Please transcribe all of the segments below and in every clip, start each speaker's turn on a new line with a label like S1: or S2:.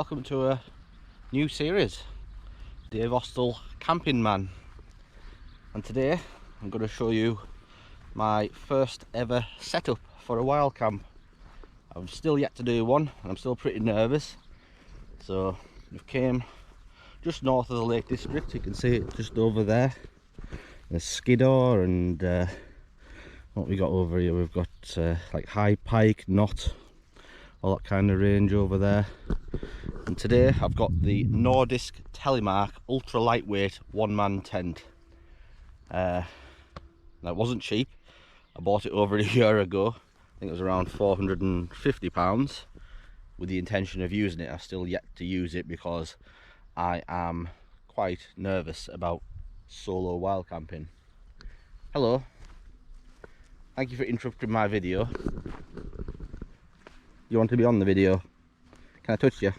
S1: welcome to a new series, Dave Austell Camping Man. And today I'm going to show you my first ever setup for a wild camp. I've still yet to do one and I'm still pretty nervous. So we've came just north of the Lake District. You can see it just over there. There's Skiddaw and what we got over here, we've got like High Pike, Knot, all that kind of range over there. And today I've got the Nordisk Telemark ultra lightweight one-man tent. Now it wasn't cheap. I bought it over a year ago. I think it was around £450 with the intention of using it. I've still yet to use it because I am quite nervous about solo wild camping. Hello. Thank you for interrupting my video. You want to be on the video? Can I touch you?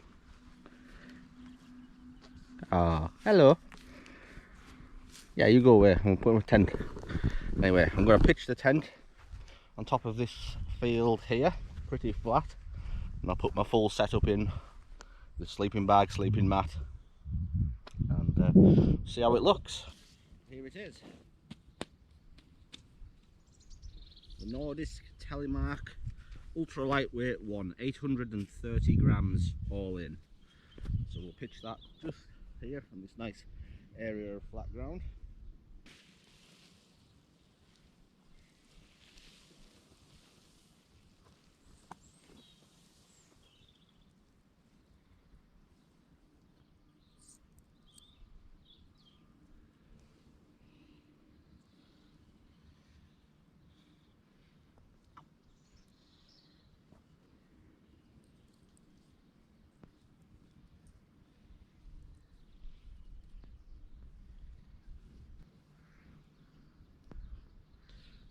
S1: Ah, hello. Yeah, you go away. I'm putting a tent. Anyway, I'm going to pitch the tent on top of this field here, pretty flat, and I'll put my full setup in with sleeping bag, sleeping mat, and see how it looks. Here it is. The Nordisk Telemark ultra lightweight one, 830 grams all in. So we'll pitch that just here on this nice area of flat ground.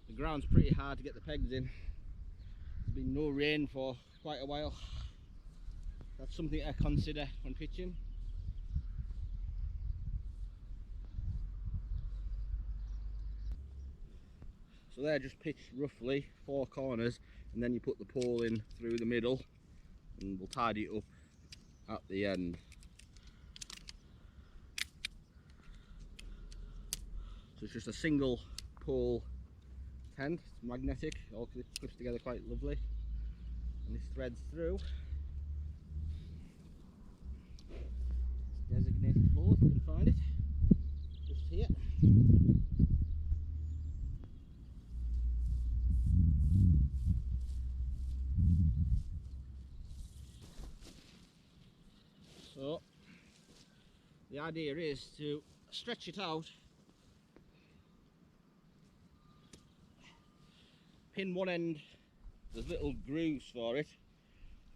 S1: The ground's pretty hard to get the pegs in. There's been no rain for quite a while. That's something I consider when pitching. So there, just pitch roughly 4 corners, and then you put the pole in through the middle, and we'll tidy it up at the end. So it's just a single pole tent. It's magnetic, all clips together quite lovely, and this threads through. It's designated hole, if you can find it, just here. So the idea is to stretch it out, pin one end, there's little grooves for it,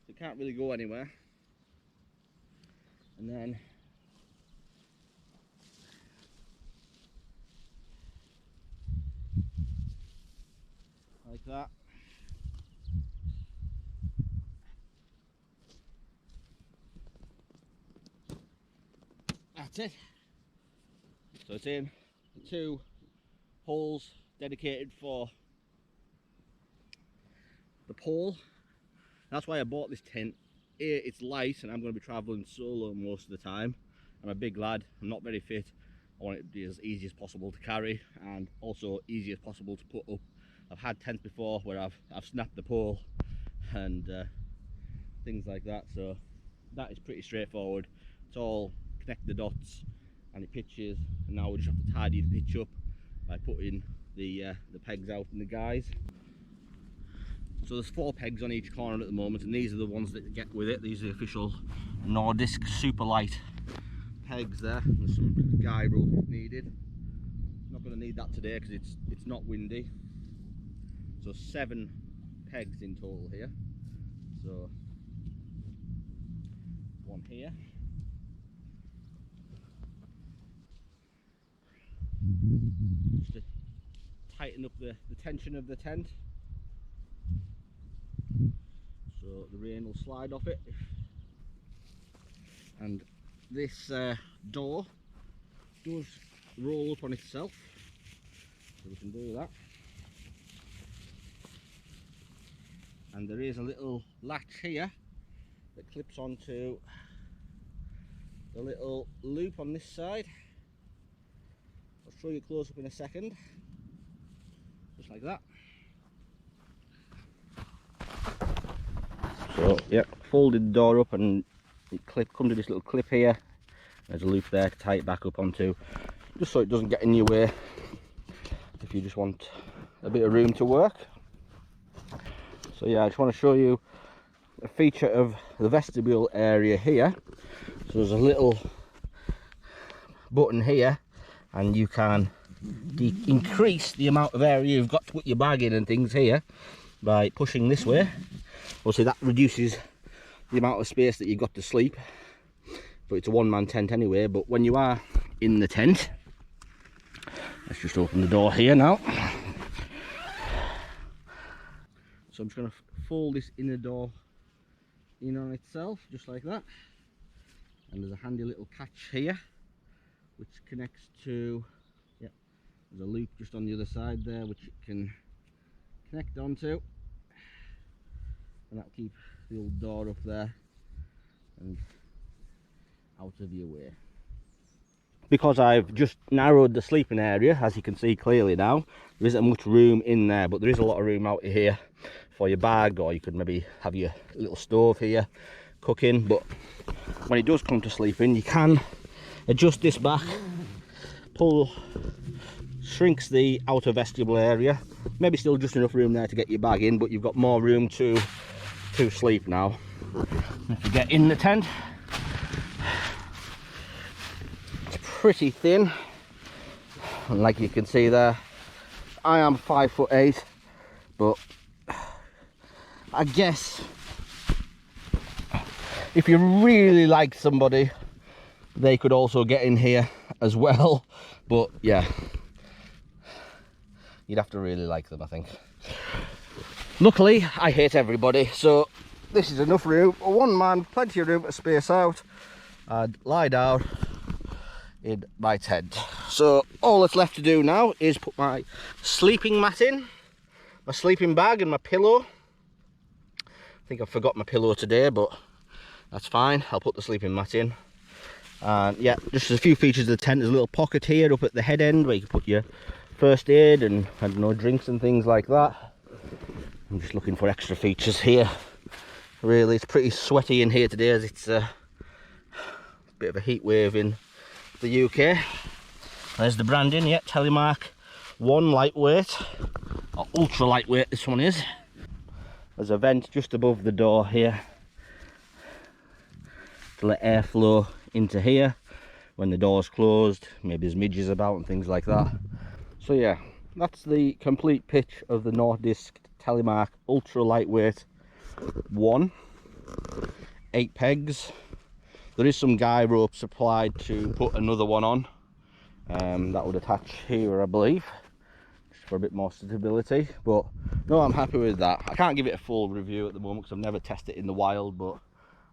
S1: so it can't really go anywhere, and then like that. That's it. So it's in the 2 holes dedicated for the pole. That's why I bought this tent. It's light and I'm going to be travelling solo most of the time. I'm a big lad, I'm not very fit. I want it to be as easy as possible to carry and also easy as possible to put up. I've had tents before where I've snapped the pole and things like that, so that is pretty straightforward. It's all connect the dots and it pitches, and now we just have to tidy the pitch up by putting the pegs out and the guys. So there's 4 pegs on each corner at the moment, and these are the ones that get with it. These are the official Nordisk super light pegs there. There's some guy rope needed. Not going to need that today because it's not windy. So 7 pegs in total here. So one here. Just to tighten up the tension of the tent, so the rain will slide off it. And this door does roll up on itself, so we can do that. And there is a little latch here that clips onto the little loop on this side. I'll show you close up in a second. Just like that. So yeah, folded the door up and it comes to this little clip here. There's a loop there to tie it back up onto, just so it doesn't get in your way if you just want a bit of room to work. So yeah, I just want to show you a feature of the vestibule area here. So there's a little button here, and you can increase the amount of area you've got to put your bag in and things here by pushing this way. Obviously that reduces the amount of space that you've got to sleep, but it's a one-man tent anyway. But when you are in the tent, let's just open the door here now. So I'm just going to fold this inner door in on itself, just like that. And there's a handy little catch here, which connects to, yeah, there's a loop just on the other side there, which it can connect onto. And that'll keep the old door up there and out of your way. Because I've just narrowed the sleeping area, as you can see clearly now, there isn't much room in there, but there is a lot of room out here for your bag, or you could maybe have your little stove here cooking. But when it does come to sleeping, you can adjust this back, shrinks the outer vestibule area, maybe still just enough room there to get your bag in, but you've got more room to sleep now. If you get in the tent, it's pretty thin, and like you can see there, I am 5'8", but I guess if you really like somebody, they could also get in here as well. But yeah, you'd have to really like them, I think. Luckily, I hate everybody, so this is enough room for one man, plenty of room to space out. I'd lie down in my tent. So all that's left to do now is put my sleeping mat in, my sleeping bag and my pillow. I think I forgot my pillow today, but that's fine. I'll put the sleeping mat in. And yeah, just a few features of the tent. There's a little pocket here up at the head end where you can put your first aid and, I don't know, drinks and things like that. I'm just looking for extra features here. Really, it's pretty sweaty in here today, as it's a bit of a heat wave in the UK. There's the branding, yeah, Telemark 1 lightweight, or ultra lightweight this one is. There's a vent just above the door here to let air flow into here when the door's closed. Maybe there's midges about and things like that. So yeah, that's the complete pitch of the Nordisk Telemark ultra lightweight 1. 8 pegs. There is some guy rope supplied to put another one on. That would attach here, I believe, just for a bit more stability. But no, I'm happy with that. I can't give it a full review at the moment because I've never tested it in the wild, but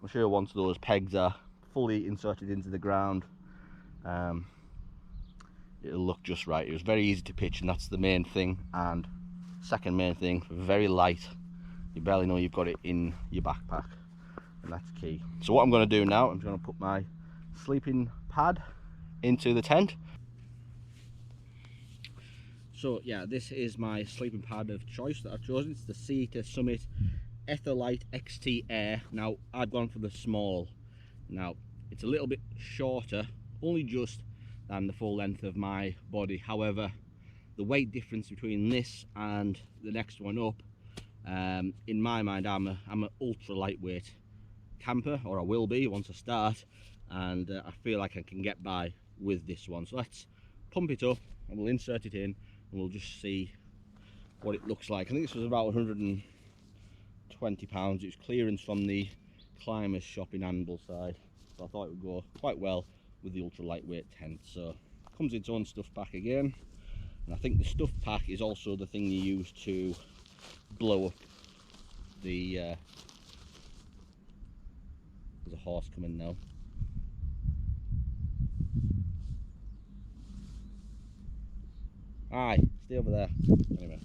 S1: I'm sure once those pegs are fully inserted into the ground, it'll look just right. It was very easy to pitch, and that's the main thing. And second main thing, very light. You barely know you've got it in your backpack, and that's key. So what I'm going to do now, I'm going to put my sleeping pad into the tent. So yeah, this is my sleeping pad of choice that I've chosen. It's the Sea Summit Etherlite XT Air. Now I've gone for the small. Now it's a little bit shorter, only just, than the full length of my body. However, the weight difference between this and the next one up, in my mind, I'm an ultra lightweight camper, or I will be once I start, and I feel like I can get by with this one. So let's pump it up and we'll insert it in and we'll just see what it looks like. I think this was about £120. It was clearance from the climbers shop in Angleside, so I thought it would go quite well with the ultra lightweight tent. So it comes in its own stuff pack again, and I think the stuff pack is also the thing you use to blow up the there's a horse coming now. Aye, stay over there. Anyway,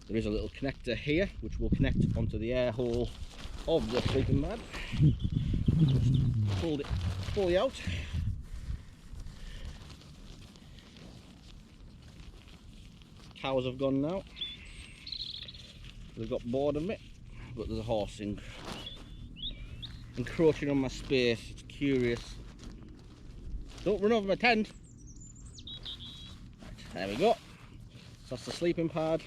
S1: there is a little connector here which will connect onto the air hole of the sleeping mat. Just fold it fully out. Cows have gone now. They've got bored of me, but there's a horse encroaching on my space. It's curious. Don't run over my tent. Right, there we go. So that's the sleeping pad,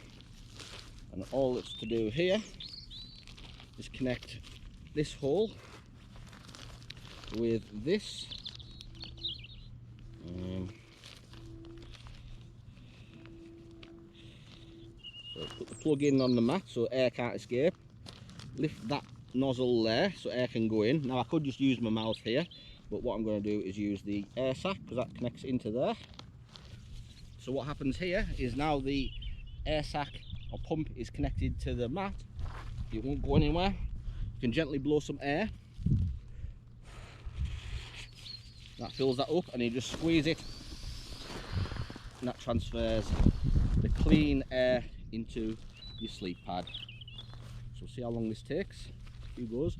S1: and all it's to do here is connect this hole with this. So put the plug in on the mat so air can't escape. Lift that nozzle there so air can go in. Now I could just use my mouth here, but what I'm going to do is use the air sac because that connects into there. So what happens here is now the air sac or pump is connected to the mat. It won't go anywhere. You can gently blow some air. That fills that up, and you just squeeze it, and that transfers the clean air into your sleep pad. So see how long this takes. A few goes.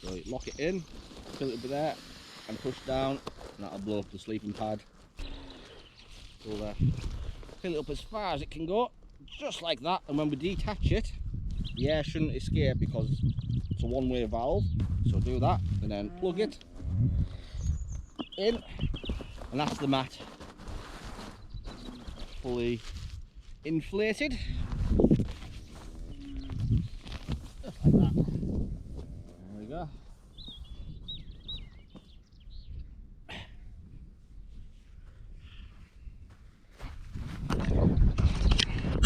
S1: So you lock it in, fill it up with air, and push down, and that'll blow up the sleeping pad. So fill it up as far as it can go, just like that. And when we detach it, the air shouldn't escape because it's a one-way valve. So do that, and then plug it in, and that's the mat fully inflated. Just like that. There we go.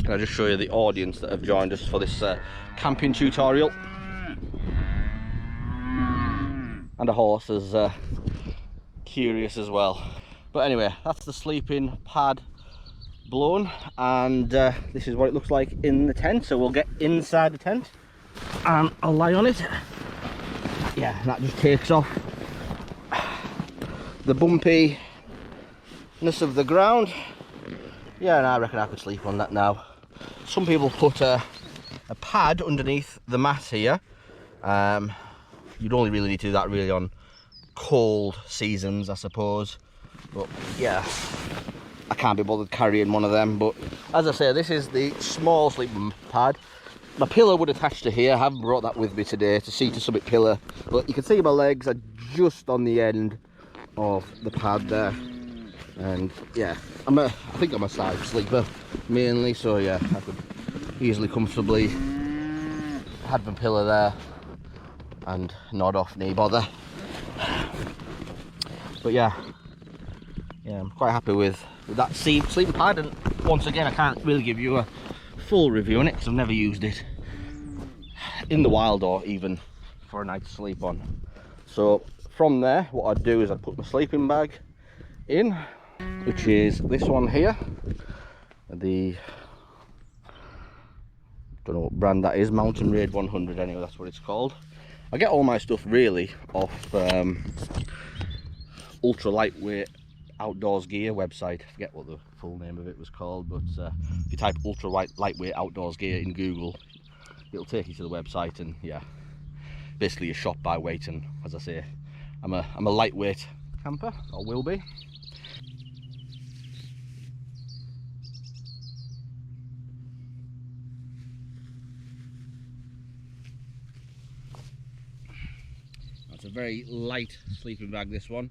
S1: Can I just show you the audience that have joined us for this camping tutorial? And a horse is curious as well. But anyway, that's the sleeping pad blown, and this is what it looks like in the tent. So we'll get inside the tent and I'll lie on it. Yeah, that just takes off the bumpiness of the ground. Yeah, and I reckon I could sleep on that now. Some people put a pad underneath the mat here. You'd only really need to do that really on cold seasons, I suppose. But yeah, I can't be bothered carrying one of them. But as I say, this is the small sleeping pad. My pillow would attach to here. I haven't brought that with me today to see to summit pillow. But you can see my legs are just on the end of the pad there. And yeah, I think I'm a side sleeper mainly. So yeah, I could easily comfortably have my pillow there and nod off, no bother. But yeah, I'm quite happy with that sleeping pad. And once again, I can't really give you a full review on it because I've never used it in the wild or even for a night to sleep on. So from there, what I'd do is I'd put my sleeping bag in, which is this one here. Don't know what brand that is, Mountain Raid 100 anyway, that's what it's called. I get all my stuff really off ultra lightweight outdoors gear website. I forget what the full name of it was called, but if you type ultra lightweight outdoors gear in Google, it'll take you to the website. And yeah, basically you're shot by weight. And as I say, I'm a lightweight camper, or will be. It's a very light sleeping bag, this one.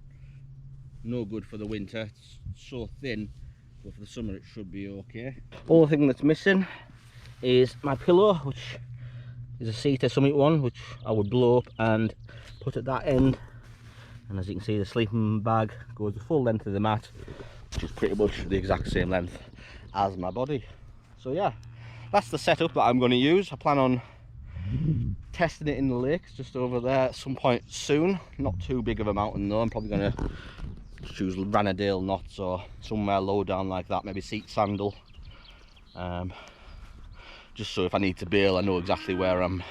S1: No good for the winter, it's so thin, but for the summer it should be okay. All the thing that's missing is my pillow, which is a Cedar Summit one, which I would blow up and put at that end. And as you can see, the sleeping bag goes the full length of the mat, which is pretty much the exact same length as my body. So yeah, that's the setup that I'm going to use. I plan on testing it in the lakes just over there at some point soon. Not too big of a mountain though. I'm probably going to choose Ranadale knots or somewhere low down like that, maybe Seat Sandal, just so if I need to bail I know exactly where I'm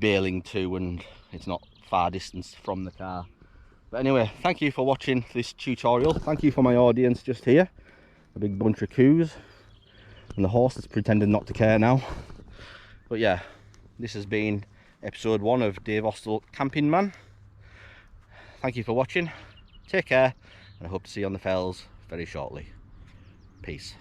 S1: bailing to and it's not far distance from the car. But anyway, thank you for watching this tutorial. Thank you for my audience just here, a big bunch of coos and the horse that's pretending not to care now. But yeah, this has been episode 1 of Dave Austell Camping Man. Thank you for watching, take care, and I hope to see you on the fells very shortly. Peace.